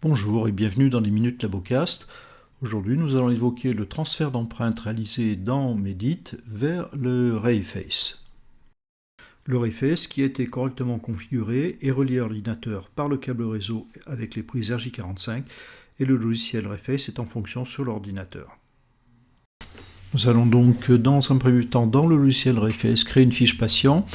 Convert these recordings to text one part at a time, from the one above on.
Bonjour et bienvenue dans les Minutes Labocast. Aujourd'hui, nous allons évoquer le transfert d'empreintes réalisé dans Medit vers le RayFace. Le RayFace, qui a été correctement configuré, est relié à l'ordinateur par le câble réseau avec les prises RJ45 et le logiciel RayFace est en fonction sur l'ordinateur. Nous allons donc, dans un premier temps, dans le logiciel RayFace, créer une fiche patient,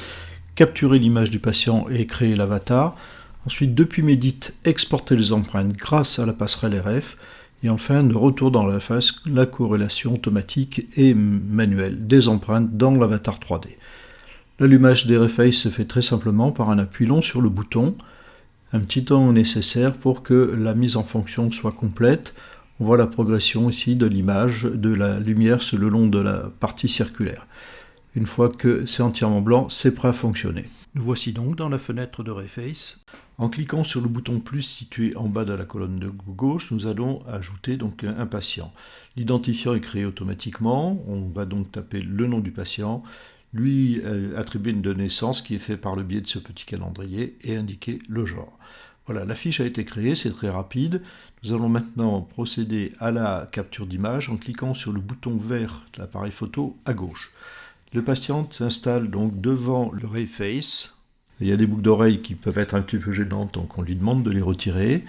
capturer l'image du patient et créer l'avatar. Ensuite, depuis Medit, exporter les empreintes grâce à la passerelle RF. Et enfin, de retour dans la face, la corrélation automatique et manuelle des empreintes dans l'avatar 3D. L'allumage des RayFace se fait très simplement par un appui long sur le bouton. Un petit temps nécessaire pour que la mise en fonction soit complète. On voit la progression ici de l'image, de la lumière le long de la partie circulaire. Une fois que c'est entièrement blanc, c'est prêt à fonctionner. Nous voici donc dans la fenêtre de RayFace. En cliquant sur le bouton plus situé en bas de la colonne de gauche, nous allons ajouter donc un patient. L'identifiant est créé automatiquement. On va donc taper le nom du patient, lui attribuer une date de naissance qui est fait par le biais de ce petit calendrier et indiquer le genre. Voilà, la fiche a été créée, c'est très rapide. Nous allons maintenant procéder à la capture d'image en cliquant sur le bouton vert de l'appareil photo à gauche. Le patient s'installe donc devant le RayFace. Il y a des boucles d'oreilles qui peuvent être un petit peu gênantes, donc on lui demande de les retirer.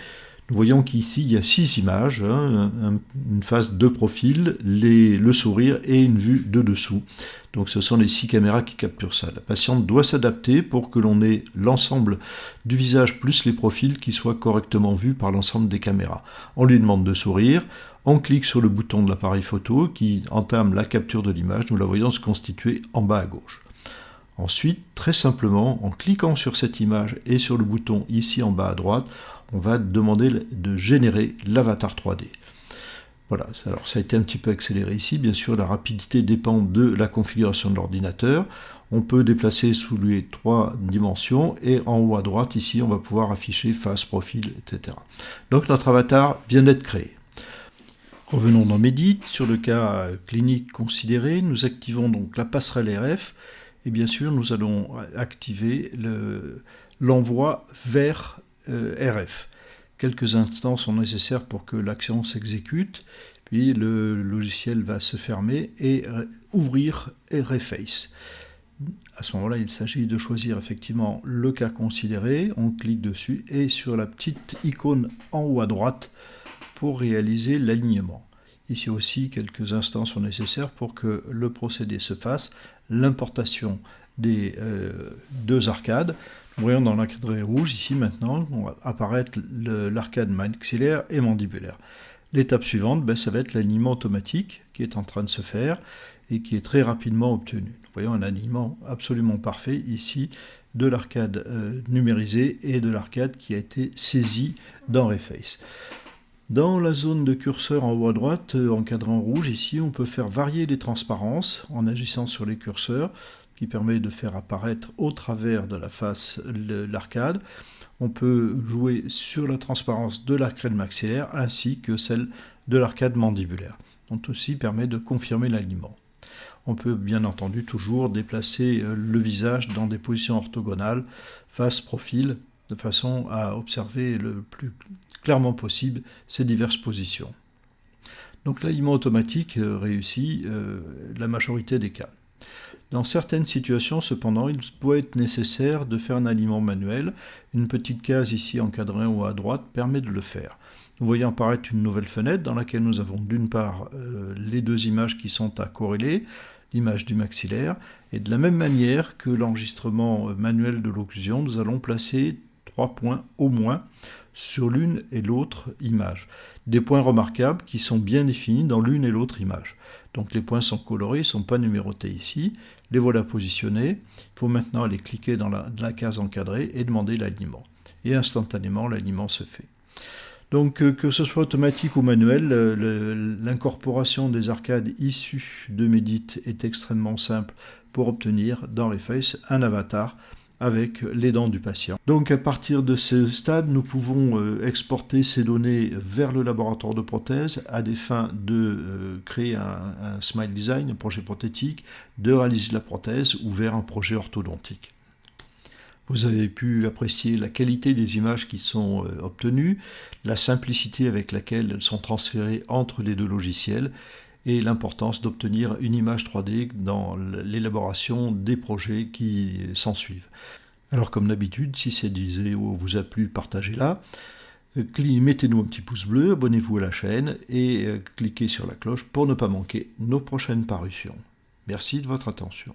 Nous voyons qu'ici, il y a 6 images, une face de profil, le sourire et une vue de dessous. Donc ce sont les 6 caméras qui capturent ça. La patiente doit s'adapter pour que l'on ait l'ensemble du visage plus les profils qui soient correctement vus par l'ensemble des caméras. On lui demande de sourire, on clique sur le bouton de l'appareil photo qui entame la capture de l'image, nous la voyons se constituer en bas à gauche. Ensuite, très simplement, en cliquant sur cette image et sur le bouton ici en bas à droite, on va demander de générer l'avatar 3D. Voilà, alors ça a été un petit peu accéléré ici, bien sûr la rapidité dépend de la configuration de l'ordinateur. On peut déplacer sous les 3 dimensions et en haut à droite ici on va pouvoir afficher face, profil, etc. Donc notre avatar vient d'être créé. Revenons dans Medit, sur le cas clinique considéré, nous activons donc la passerelle RF. Et bien sûr, nous allons activer l'envoi vers RF. Quelques instants sont nécessaires pour que l'action s'exécute, puis le logiciel va se fermer et ouvrir RayFace. À ce moment-là, il s'agit de choisir effectivement le cas considéré, on clique dessus et sur la petite icône en haut à droite pour réaliser l'alignement. Ici aussi, quelques instants sont nécessaires pour que le procédé se fasse. L'importation des 2 arcades. Nous voyons dans l'encadré rouge, ici maintenant, on va apparaître l'arcade maxillaire et mandibulaire. L'étape suivante, ça va être l'alignement automatique qui est en train de se faire et qui est très rapidement obtenu. Nous voyons un alignement absolument parfait ici de l'arcade numérisée et de l'arcade qui a été saisie dans RayFace. Dans la zone de curseur en haut à droite, encadré en rouge, ici on peut faire varier les transparences en agissant sur les curseurs, qui permet de faire apparaître au travers de la face l'arcade. On peut jouer sur la transparence de l'arcade maxillaire ainsi que celle de l'arcade mandibulaire. Donc aussi permet de confirmer l'alignement. On peut bien entendu toujours déplacer le visage dans des positions orthogonales, face, profil, de façon à observer le plus clairement possible ces diverses positions. Donc l'alignement automatique réussit la majorité des cas. Dans certaines situations, cependant, il peut être nécessaire de faire un alignement manuel. Une petite case ici encadrée en haut à droite permet de le faire. Nous voyons apparaître une nouvelle fenêtre dans laquelle nous avons d'une part les 2 images qui sont à corréler, l'image du maxillaire, et de la même manière que l'enregistrement manuel de l'occlusion, nous allons placer 3 points au moins sur l'une et l'autre image. Des points remarquables qui sont bien définis dans l'une et l'autre image. Donc les points sont colorés, ils ne sont pas numérotés ici. Les voilà positionnés. Il faut maintenant aller cliquer dans la case encadrée et demander l'alignement. Et instantanément, l'alignement se fait. Donc que ce soit automatique ou manuel, l'incorporation des arcades issues de Medit est extrêmement simple pour obtenir dans RayFace un avatar avec les dents du patient. Donc à partir de ce stade, nous pouvons exporter ces données vers le laboratoire de prothèse à des fins de créer un smile design, un projet prothétique, de réaliser la prothèse ou vers un projet orthodontique. Vous avez pu apprécier la qualité des images qui sont obtenues, la simplicité avec laquelle elles sont transférées entre les deux logiciels et l'importance d'obtenir une image 3D dans l'élaboration des projets qui s'ensuivent. Alors comme d'habitude, si cette vidéo vous a plu, partagez-la. Mettez-nous un petit pouce bleu, abonnez-vous à la chaîne et cliquez sur la cloche pour ne pas manquer nos prochaines parutions. Merci de votre attention.